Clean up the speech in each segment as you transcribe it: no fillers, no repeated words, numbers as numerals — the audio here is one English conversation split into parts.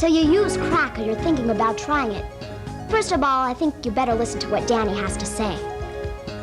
So you use crack or you're thinking about trying it. First of all, I think you better listen to what Danny has to say.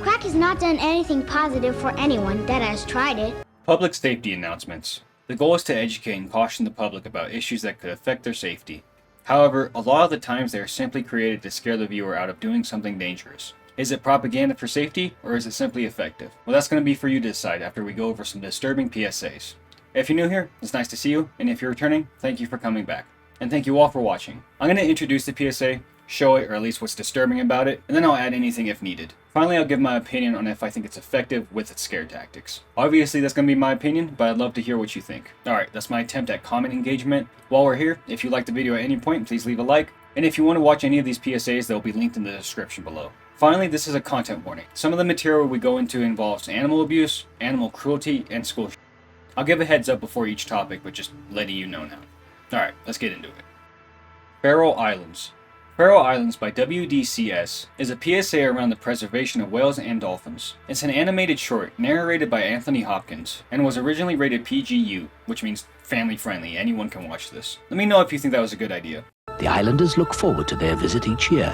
Crack has not done anything positive for anyone that has tried it. Public safety announcements. The goal is to educate and caution the public about issues that could affect their safety. However, a lot of the times they are simply created to scare the viewer out of doing something dangerous. Is it propaganda for safety, or is it simply effective? Well, that's going to be for you to decide after we go over some disturbing PSAs. If you're new here, it's nice to see you, and if you're returning, thank you for coming back. And thank you all for watching. I'm going to introduce the PSA, show it, or at least what's disturbing about it, and then I'll add anything if needed. Finally, I'll give my opinion on if I think it's effective with its scare tactics. Obviously, that's going to be my opinion, but I'd love to hear what you think. Alright, that's my attempt at comment engagement. While we're here, if you liked the video at any point, please leave a like. And if you want to watch any of these PSAs, they'll be linked in the description below. Finally, this is a content warning. Some of the material we go into involves animal abuse, animal cruelty, and school shit. I'll give a heads up before each topic, but just letting you know now. Alright, let's get into it. Faroe Islands. Faroe Islands by WDCS is a PSA around the preservation of whales and dolphins. It's an animated short narrated by Anthony Hopkins and was originally rated PGU, which means family friendly, anyone can watch this. Let me know if you think that was a good idea. The islanders look forward to their visit each year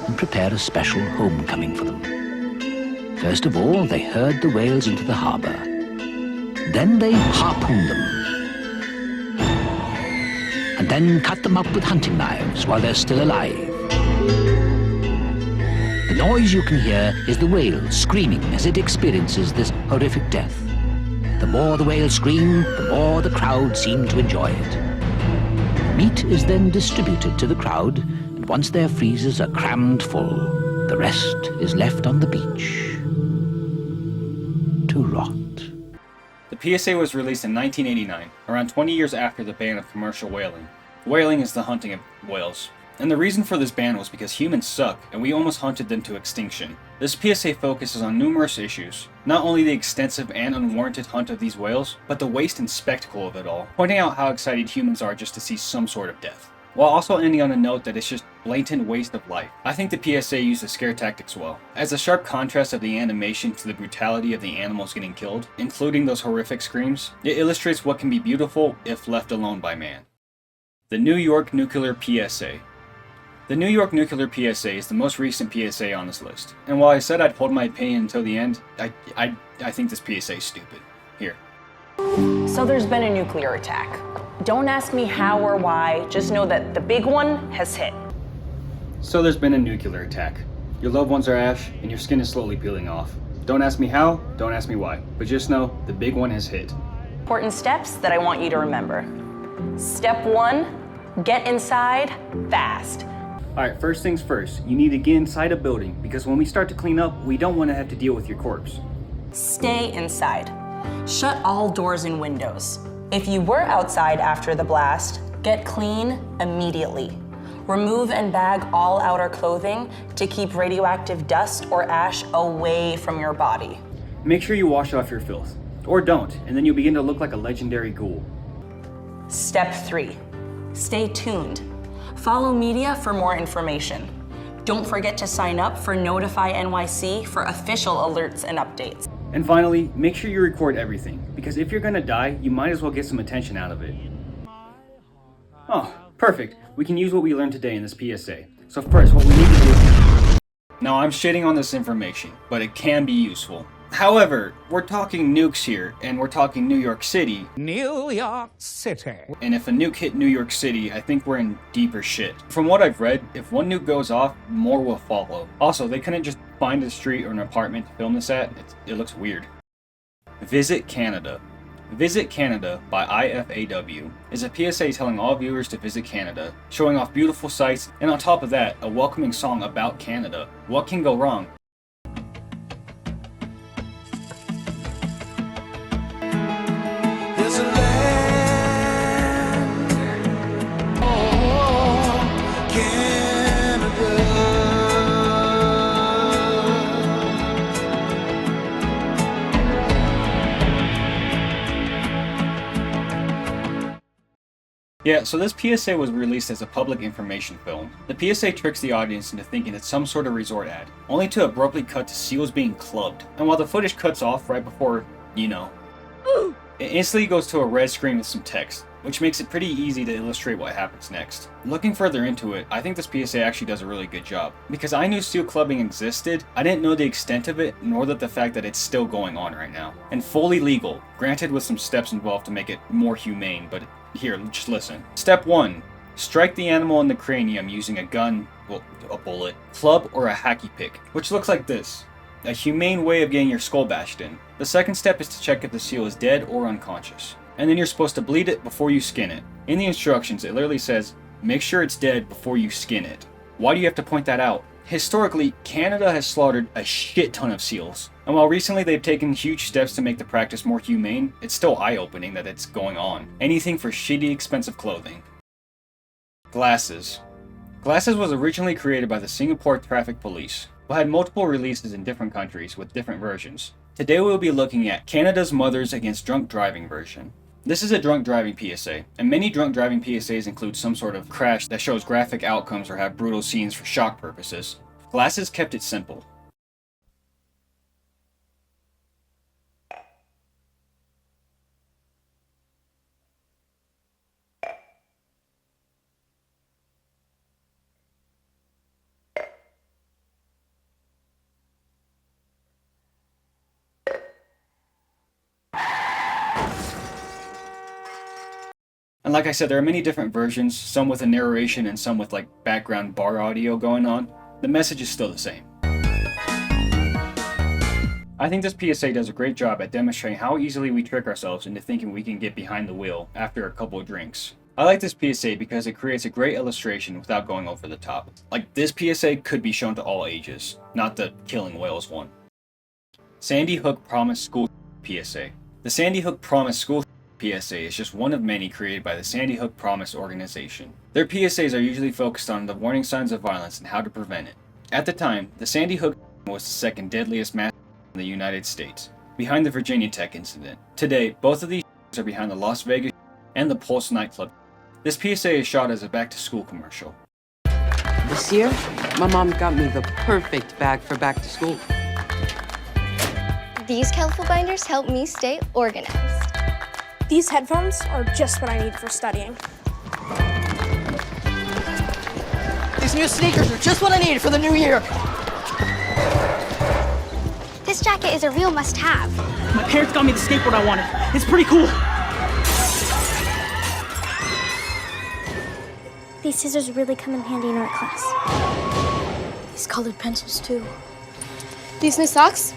and prepare a special homecoming for them. First of all, they herd the whales into the harbour. Then they harpoon them. And then cut them up with hunting knives while they're still alive. The noise you can hear is the whale screaming as it experiences this horrific death. The more the whales scream, the more the crowd seem to enjoy it. Meat is then distributed to the crowd, and once their freezers are crammed full, the rest is left on the beach to rot. The PSA was released in 1989, around 20 years after the ban of commercial whaling. Whaling is the hunting of whales. And the reason for this ban was because humans suck, and we almost hunted them to extinction. This PSA focuses on numerous issues, not only the extensive and unwarranted hunt of these whales, but the waste and spectacle of it all, pointing out how excited humans are just to see some sort of death. While also ending on a note that it's just blatant waste of life. I think the PSA used the scare tactics well. As a sharp contrast of the animation to the brutality of the animals getting killed, including those horrific screams, it illustrates what can be beautiful if left alone by man. The New York Nuclear PSA. The New York Nuclear PSA is the most recent PSA on this list. And while I said I'd hold my opinion until the end, I think this PSA is stupid. Here. So there's been a nuclear attack. Don't ask me how or why, just know that the big one has hit. So there's been a nuclear attack. Your loved ones are ash, and your skin is slowly peeling off. Don't ask me how, don't ask me why, but just know the big one has hit. Important steps that I want you to remember. Step 1, get inside fast. Alright, first things first, you need to get inside a building, because when we start to clean up, we don't want to have to deal with your corpse. Stay inside. Shut all doors and windows. If you were outside after the blast, get clean immediately. Remove and bag all outer clothing to keep radioactive dust or ash away from your body. Make sure you wash off your filth. Or don't, and then you'll begin to look like a legendary ghoul. Step 3, stay tuned. Follow media for more information. Don't forget to sign up for Notify NYC for official alerts and updates. And finally, make sure you record everything, because if you're gonna die, you might as well get some attention out of it. Oh, perfect. We can use what we learned today in this PSA. So first, what we need to do is... Now, I'm shitting on this information, but it can be useful. However, we're talking nukes here, and we're talking New York City. New York City. And if a nuke hit New York City, I think we're in deeper shit. From what I've read, if one nuke goes off, more will follow. Also, they couldn't just find a street or an apartment to film this at. It looks weird. Visit Canada. Visit Canada by IFAW is a PSA telling all viewers to visit Canada, showing off beautiful sights, and on top of that, a welcoming song about Canada. What can go wrong? There's a land, oh, Canada. Yeah, so this PSA was released as a public information film. The PSA tricks the audience into thinking it's some sort of resort ad, only to abruptly cut to seals being clubbed. And while the footage cuts off right before, you know, it instantly goes to a red screen with some text, which makes it pretty easy to illustrate what happens next. Looking further into it, I think this PSA actually does a really good job. Because I knew seal clubbing existed, I didn't know the extent of it, nor the fact that it's still going on right now. And fully legal, granted with some steps involved to make it more humane, but here, just listen. Step 1. Strike the animal in the cranium using a gun, well, a bullet, club, or a hacky pick, which looks like this. A humane way of getting your skull bashed in. The second step is to check if the seal is dead or unconscious. And then you're supposed to bleed it before you skin it. In the instructions, it literally says, make sure it's dead before you skin it. Why do you have to point that out? Historically, Canada has slaughtered a shit ton of seals. And while recently they've taken huge steps to make the practice more humane, it's still eye-opening that it's going on. Anything for shitty expensive clothing. Glasses. Glasses was originally created by the Singapore Traffic Police, but had multiple releases in different countries with different versions. Today we'll be looking at Canada's Mothers Against Drunk Driving version. This is a drunk driving PSA, and many drunk driving PSAs include some sort of crash that shows graphic outcomes or have brutal scenes for shock purposes. Glasses kept it simple. And like I said, there are many different versions, some with a narration and some with like background bar audio going on. The message is still the same. I think this PSA does a great job at demonstrating how easily we trick ourselves into thinking we can get behind the wheel after a couple of drinks. I like this PSA because it creates a great illustration without going over the top. Like, this PSA could be shown to all ages, not the killing whales one. Sandy Hook Promise School PSA. The Sandy Hook Promise School PSA is just one of many created by the Sandy Hook Promise organization. Their PSAs are usually focused on the warning signs of violence and how to prevent it. At the time, the Sandy Hook was the second deadliest mass in the United States, behind the Virginia Tech incident. Today, both of these are behind the Las Vegas and the Pulse nightclub. This PSA is shot as a back-to-school commercial. This year, my mom got me the perfect bag for back to school. These colorful binders help me stay organized. These headphones are just what I need for studying. These new sneakers are just what I needed for the new year. This jacket is a real must-have. My parents got me the skateboard I wanted. It's pretty cool. These scissors really come in handy in art class. These colored pencils, too. These new socks,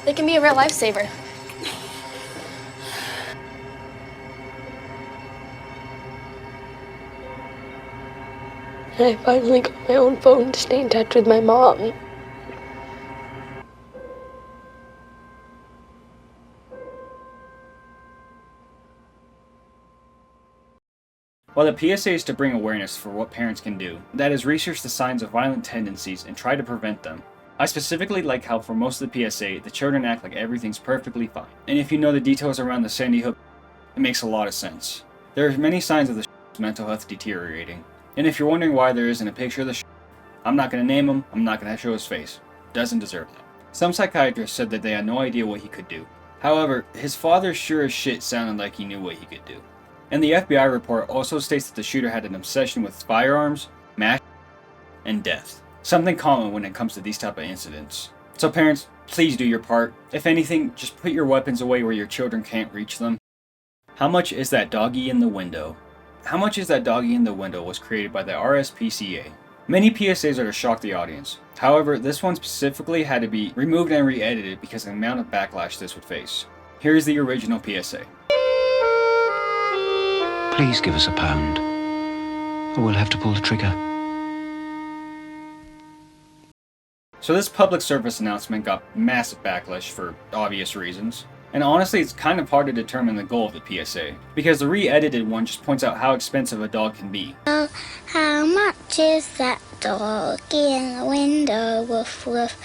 they can be a real lifesaver. I finally got my own phone to stay in touch with my mom. While the PSA is to bring awareness for what parents can do, that is, research the signs of violent tendencies and try to prevent them. I specifically like how for most of the PSA, the children act like everything's perfectly fine. And if you know the details around the Sandy Hook, it makes a lot of sense. There are many signs of the mental health deteriorating. And if you're wondering why there isn't a picture of the I'm not going to name him, I'm not going to show his face. Doesn't deserve that. Some psychiatrists said that they had no idea what he could do. However, his father sure as shit sounded like he knew what he could do. And the FBI report also states that the shooter had an obsession with firearms, mass, and death. Something common when it comes to these type of incidents. So parents, please do your part. If anything, just put your weapons away where your children can't reach them. How Much Is That Doggy in the Window? How Much Is That Doggy in the Window was created by the RSPCA. Many PSAs are to shock the audience. However, this one specifically had to be removed and re-edited because of the amount of backlash this would face. Here's the original PSA. Please give us £1, or we'll have to pull the trigger. So this public service announcement got massive backlash for obvious reasons. And honestly, it's kind of hard to determine the goal of the PSA, because the re-edited one just points out how expensive a dog can be. How much is that doggy in the window? Woof woof,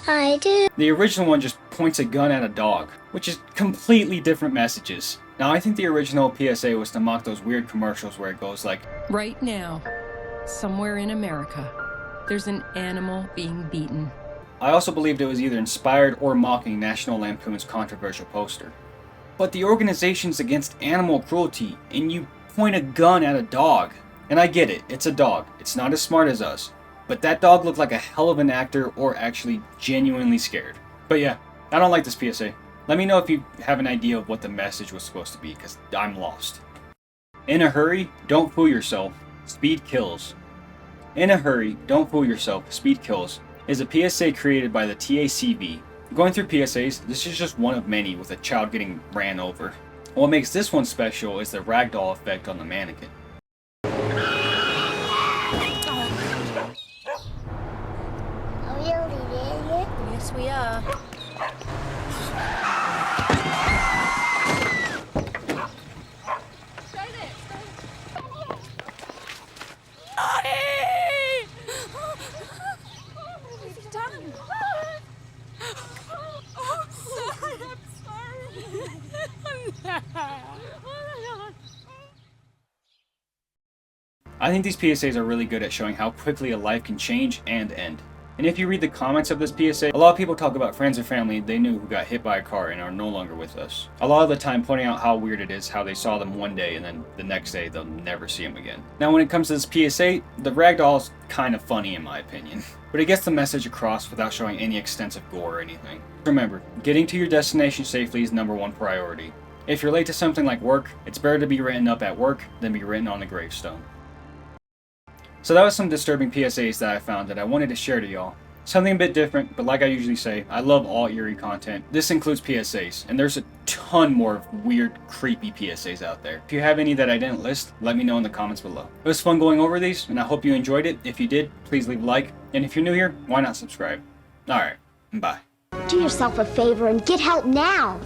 I do. The original one just points a gun at a dog, which is completely different messages. Now I think the original PSA was to mock those weird commercials where it goes like, right now, somewhere in America, there's an animal being beaten. I also believed it was either inspired or mocking National Lampoon's controversial poster. But the organization's against animal cruelty, and you point a gun at a dog. And I get it, it's a dog. It's not as smart as us. But that dog looked like a hell of an actor or actually genuinely scared. But yeah, I don't like this PSA. Let me know if you have an idea of what the message was supposed to be, because I'm lost. In a hurry, don't fool yourself. Speed kills. In a hurry, don't fool yourself. Speed kills is a PSA created by the TACB. Going through PSAs, this is just one of many with a child getting ran over. What makes this one special is the ragdoll effect on the mannequin. Yes, we are. I think these PSAs are really good at showing how quickly a life can change and end. And if you read the comments of this PSA, a lot of people talk about friends and family they knew who got hit by a car and are no longer with us. A lot of the time pointing out how weird it is how they saw them one day and then the next day they'll never see them again. Now when it comes to this PSA, the ragdoll's kind of funny in my opinion. But it gets the message across without showing any extensive gore or anything. Remember, getting to your destination safely is #1 priority. If you're late to something like work, it's better to be written up at work than be written on the gravestone. So that was some disturbing PSAs that I found that I wanted to share to y'all. Something a bit different, but like I usually say, I love all eerie content. This includes PSAs, and there's a ton more weird, creepy PSAs out there. If you have any that I didn't list, let me know in the comments below. It was fun going over these, and I hope you enjoyed it. If you did, please leave a like, and if you're new here, why not subscribe? Alright, bye. Do yourself a favor and get help now.